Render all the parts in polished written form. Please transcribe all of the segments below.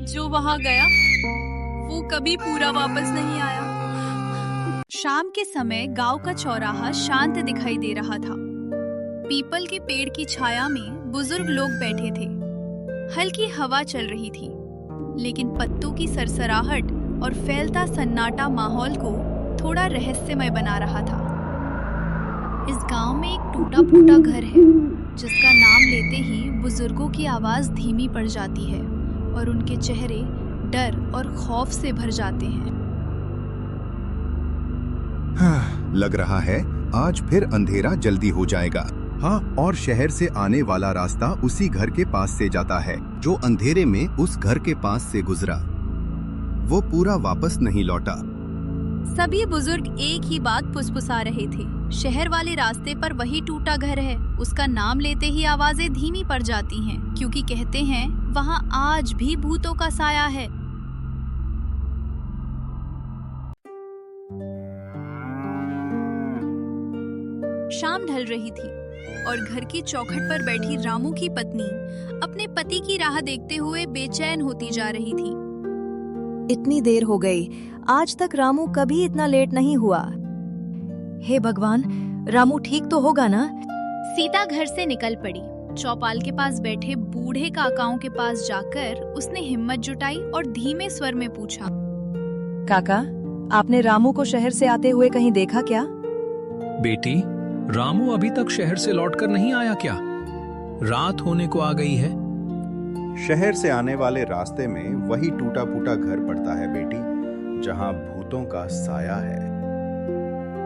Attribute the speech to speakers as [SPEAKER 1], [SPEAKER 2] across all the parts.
[SPEAKER 1] जो वहां गया वो कभी पूरा वापस नहीं आया। शाम के समय गांव का चौराहा शांत दिखाई दे रहा था। पीपल के पेड़ की छाया में बुजुर्ग लोग बैठे थे। हल्की हवा चल रही थी, लेकिन पत्तों की सरसराहट और फैलता सन्नाटा माहौल को थोड़ा रहस्यमय बना रहा था। इस गांव में एक टूटा फूटा घर है, जिसका नाम लेते ही बुजुर्गों की आवाज धीमी पड़ जाती है और उनके चेहरे डर और खौफ से भर जाते हैं।
[SPEAKER 2] लग रहा है आज फिर अंधेरा जल्दी हो जाएगा। हाँ, और शहर से आने वाला रास्ता उसी घर के पास से जाता है। जो अंधेरे में उस घर के पास से गुजरा, वो पूरा वापस नहीं लौटा।
[SPEAKER 1] सभी बुजुर्ग एक ही बात फुसफुसा रहे थे। शहर वाले रास्ते पर वही टूटा घर है। उसका नाम लेते ही आवाजें धीमी पड़ जाती हैं, क्योंकि कहते हैं वहाँ आज भी भूतों का साया है। शाम ढल रही थी और घर की चौखट पर बैठी रामू की पत्नी अपने पति की राह देखते हुए बेचैन होती जा रही थी।
[SPEAKER 3] इतनी देर हो गई, आज तक रामू कभी इतना लेट नहीं हुआ। हे भगवान, रामू ठीक तो होगा ना?
[SPEAKER 1] सीता घर से निकल पड़ी। चौपाल के पास बैठे बूढ़े काकाओं के पास जाकर उसने हिम्मत जुटाई और धीमे स्वर में पूछा,
[SPEAKER 3] काका, आपने रामू को शहर से आते हुए कहीं देखा क्या?
[SPEAKER 4] बेटी, रामू अभी तक शहर से लौटकर नहीं आया क्या? रात होने को आ गई है।
[SPEAKER 2] शहर से आने वाले रास्ते में वही टूटा फूटा घर पड़ता है बेटी, जहाँ भूतों का साया है।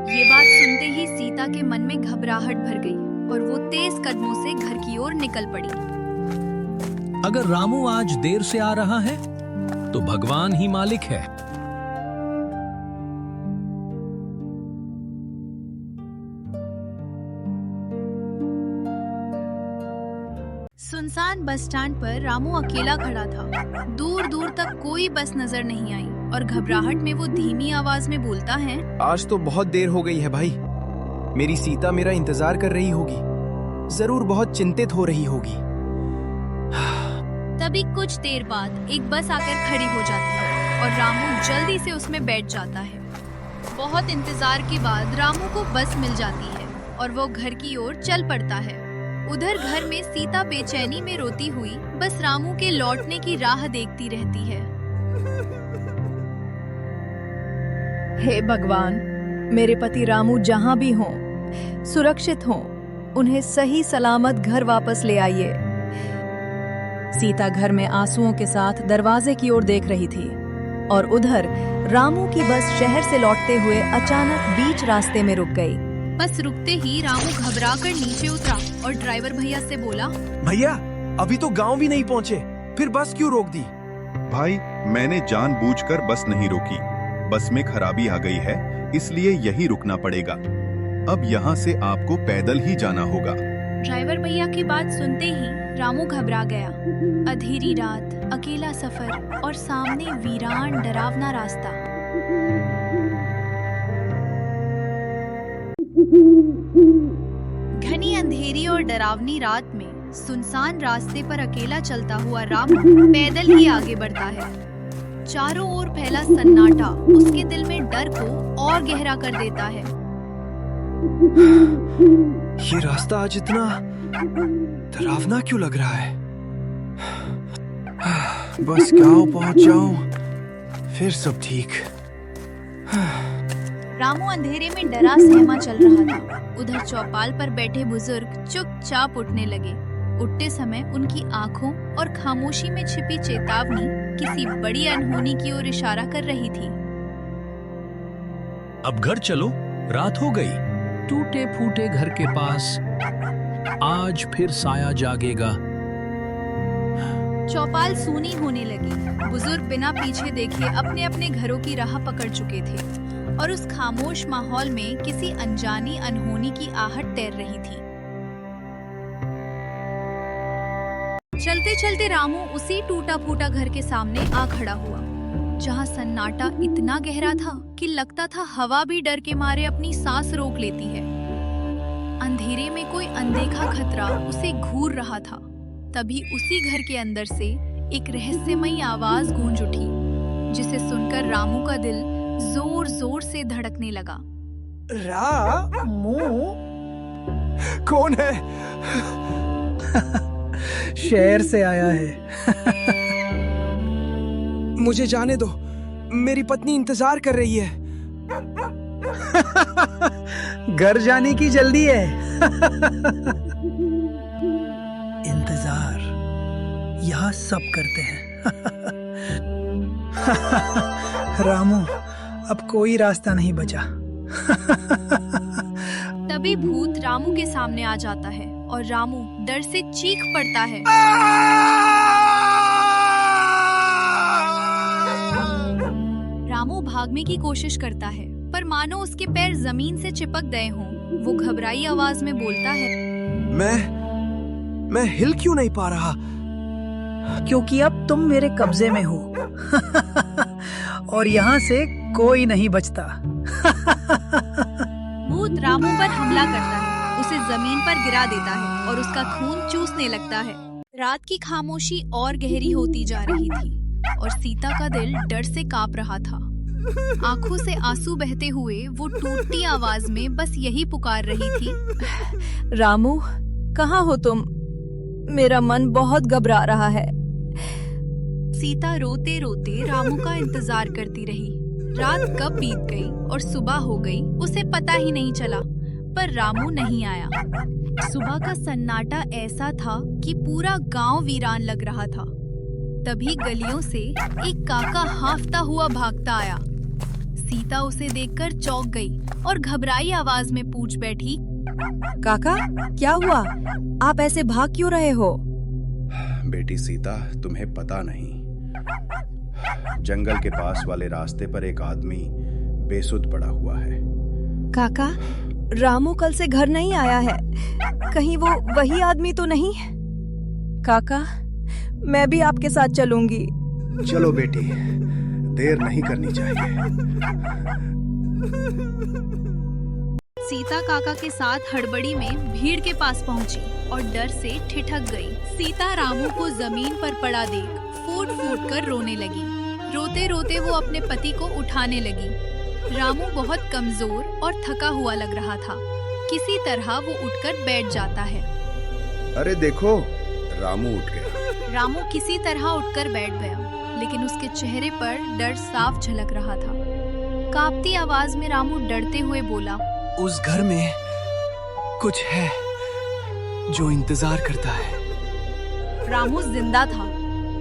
[SPEAKER 1] ये बात सुनते ही सीता के मन में घबराहट भर गई और वो तेज कदमों से घर की ओर निकल पड़ी।
[SPEAKER 4] अगर रामू आज देर से आ रहा है तो भगवान ही मालिक है।
[SPEAKER 1] सुनसान बस स्टैंड पर रामू अकेला खड़ा था। दूर दूर तक कोई बस नजर नहीं आई और घबराहट में वो धीमी आवाज में बोलता है,
[SPEAKER 5] आज तो बहुत देर हो गई है भाई। मेरी सीता मेरा इंतजार कर रही होगी, जरूर बहुत चिंतित हो रही होगी।
[SPEAKER 1] तभी कुछ देर बाद एक बस आकर खड़ी हो जाती है और रामू जल्दी से उसमें बैठ जाता है। बहुत इंतजार के बाद रामू को बस मिल जाती है और वो घर की ओर चल पड़ता है। उधर घर में सीता बेचैनी में रोती हुई बस रामू के लौटने की राह देखती रहती है।
[SPEAKER 3] हे भगवान, मेरे पति रामू जहाँ भी हों, सुरक्षित हों, उन्हें सही सलामत घर वापस ले आइए। सीता घर में आंसुओं के साथ दरवाजे की ओर देख रही थी और उधर रामू की बस शहर से लौटते हुए अचानक बीच रास्ते में रुक गई।
[SPEAKER 1] बस रुकते ही रामू घबराकर नीचे उतरा और ड्राइवर भैया से बोला,
[SPEAKER 5] भैया, अभी तो गांव भी नहीं पहुंचे, फिर बस क्यों रोक दी?
[SPEAKER 2] भाई, मैंने जानबूझकर बस नहीं रोकी। बस में खराबी आ गई है, इसलिए यही रुकना पड़ेगा। अब यहाँ से आपको पैदल ही जाना होगा।
[SPEAKER 1] ड्राइवर भैया की बात सुनते ही रामू घबरा गया। अंधेरी रात, अकेला सफर और सामने वीरान डरावना रास्ता। घनी अंधेरी और डरावनी रात में सुनसान रास्ते पर अकेला चलता हुआ रामू पैदल ही आगे बढ़ता है। चारों ओर फैला सन्नाटा उसके दिल में डर को और गहरा कर देता है।
[SPEAKER 5] ये रास्ता आज इतना डरावना क्यों लग रहा है? बस गांव पहुंच जाऊं, फिर सब ठीक।
[SPEAKER 1] रामू अंधेरे में डरा सहमा चल रहा था। उधर चौपाल पर बैठे बुजुर्ग चुपचाप उठने लगे। उठते समय उनकी आंखों और खामोशी में छिपी चेतावनी किसी बड़ी अनहोनी की ओर इशारा कर रही थी।
[SPEAKER 4] अब घर चलो, रात हो गई। टूटे फूटे घर के पास आज फिर साया जागेगा।
[SPEAKER 1] चौपाल सूनी होने लगी। बुजुर्ग बिना पीछे देखे अपने अपने घरों की राह पकड़ चुके थे और उस खामोश माहौल में किसी अनजानी अनहोनी की आहट तैर रही थी। चलते चलते रामू उसी टूटा फूटा घर के सामने आ खड़ा हुआ, जहाँ सन्नाटा इतना गहरा था कि लगता था हवा भी डर के मारे अपनी सांस रोक लेती है। अंधेरे में कोई अनदेखा खतरा उसे घूर रहा था। तभी उसी घर के अंदर से एक रहस्यमयी आवाज गूंज उठी, जिसे सुनकर रामू का दिल जोर जोर से धड़कने लगा।
[SPEAKER 5] रामू कौन है?
[SPEAKER 6] शहर से आया है।
[SPEAKER 5] मुझे जाने दो, मेरी पत्नी इंतजार कर रही है।
[SPEAKER 6] घर जाने की जल्दी है। इंतजार यहाँ सब करते हैं। रामू, अब कोई रास्ता नहीं बचा।
[SPEAKER 1] तभी भूत रामू के सामने आ जाता है और रामू डर से चीख पड़ता है। रामू भागने की कोशिश करता है, पर मानो उसके पैर जमीन से चिपक गए हों। वो घबराई आवाज में बोलता है,
[SPEAKER 5] मैं हिल क्यों नहीं पा रहा?
[SPEAKER 6] क्योंकि अब तुम मेरे कब्जे में हो। और यहाँ से कोई नहीं बचता।
[SPEAKER 1] भूत रामू पर हमला करता है, उसे जमीन पर गिरा देता है और उसका खून चूसने लगता है। रात की खामोशी और गहरी होती जा रही थी और सीता का दिल डर से कांप रहा था। आंखों से आंसू बहते हुए वो टूटती आवाज में बस यही पुकार रही थी,
[SPEAKER 3] रामू, कहाँ हो तुम? मेरा मन बहुत घबरा रहा है।
[SPEAKER 1] सीता रोते रोते रामू का इंतजार करती रही। रात कब बीत गई और सुबह हो गई उसे पता ही नहीं चला, पर रामू नहीं आया। सुबह का सन्नाटा ऐसा था कि पूरा गांव वीरान लग रहा था। तभी गलियों से एक काका हांफता हुआ भागता आया। सीता उसे देखकर चौंक गई और घबराई आवाज में पूछ बैठी,
[SPEAKER 3] काका, क्या हुआ? आप ऐसे भाग क्यों रहे हो?
[SPEAKER 2] बेटी सीता, तुम्हें पता नहीं, जंगल के पास वाले रास्ते पर एक आदमी बेसुध पड़ा हुआ है।
[SPEAKER 3] काका, रामू कल से घर नहीं आया है। कहीं वो वही आदमी तो नहीं? काका, मैं भी आपके साथ चलूंगी।
[SPEAKER 2] चलो बेटी, देर नहीं करनी चाहिए।
[SPEAKER 1] सीता काका के साथ हड़बड़ी में भीड़ के पास पहुंची और डर से ठिठक गई। सीता रामू को जमीन पर पड़ा देख फूट फूट कर रोने लगी। रोते रोते वो अपने पति को उठाने लगी। रामू बहुत कमजोर और थका हुआ लग रहा था। किसी तरह वो उठकर बैठ जाता है।
[SPEAKER 2] अरे देखो, रामू उठ गया।
[SPEAKER 1] रामू किसी तरह उठकर बैठ गया, लेकिन उसके चेहरे पर डर साफ झलक रहा था। कांपती आवाज में रामू डरते हुए बोला,
[SPEAKER 5] उस घर में कुछ है जो इंतजार करता है।
[SPEAKER 1] रामू जिंदा था,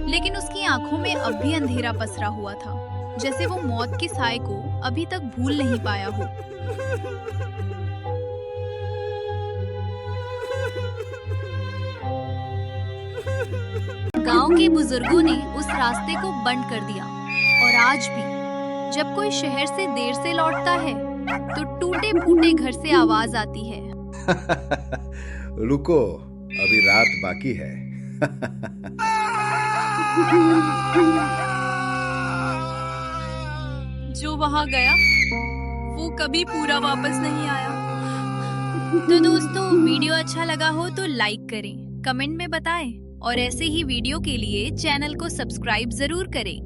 [SPEAKER 1] लेकिन उसकी आंखों में अब भी अंधेरा पसरा हुआ था, जैसे वो मौत के साए को अभी तक भूल नहीं पाया हो। गांव के बुजुर्गों ने उस रास्ते को बंद कर दिया और आज भी जब कोई शहर से देर से लौटता है तो टूटे फूटे घर से आवाज आती है,
[SPEAKER 2] रुको, अभी रात बाकी है।
[SPEAKER 1] जो वहां गया वो कभी पूरा वापस नहीं आया। तो दोस्तों, वीडियो अच्छा लगा हो तो लाइक करें, कमेंट में बताएं और ऐसे ही वीडियो के लिए चैनल को सब्सक्राइब जरूर करें।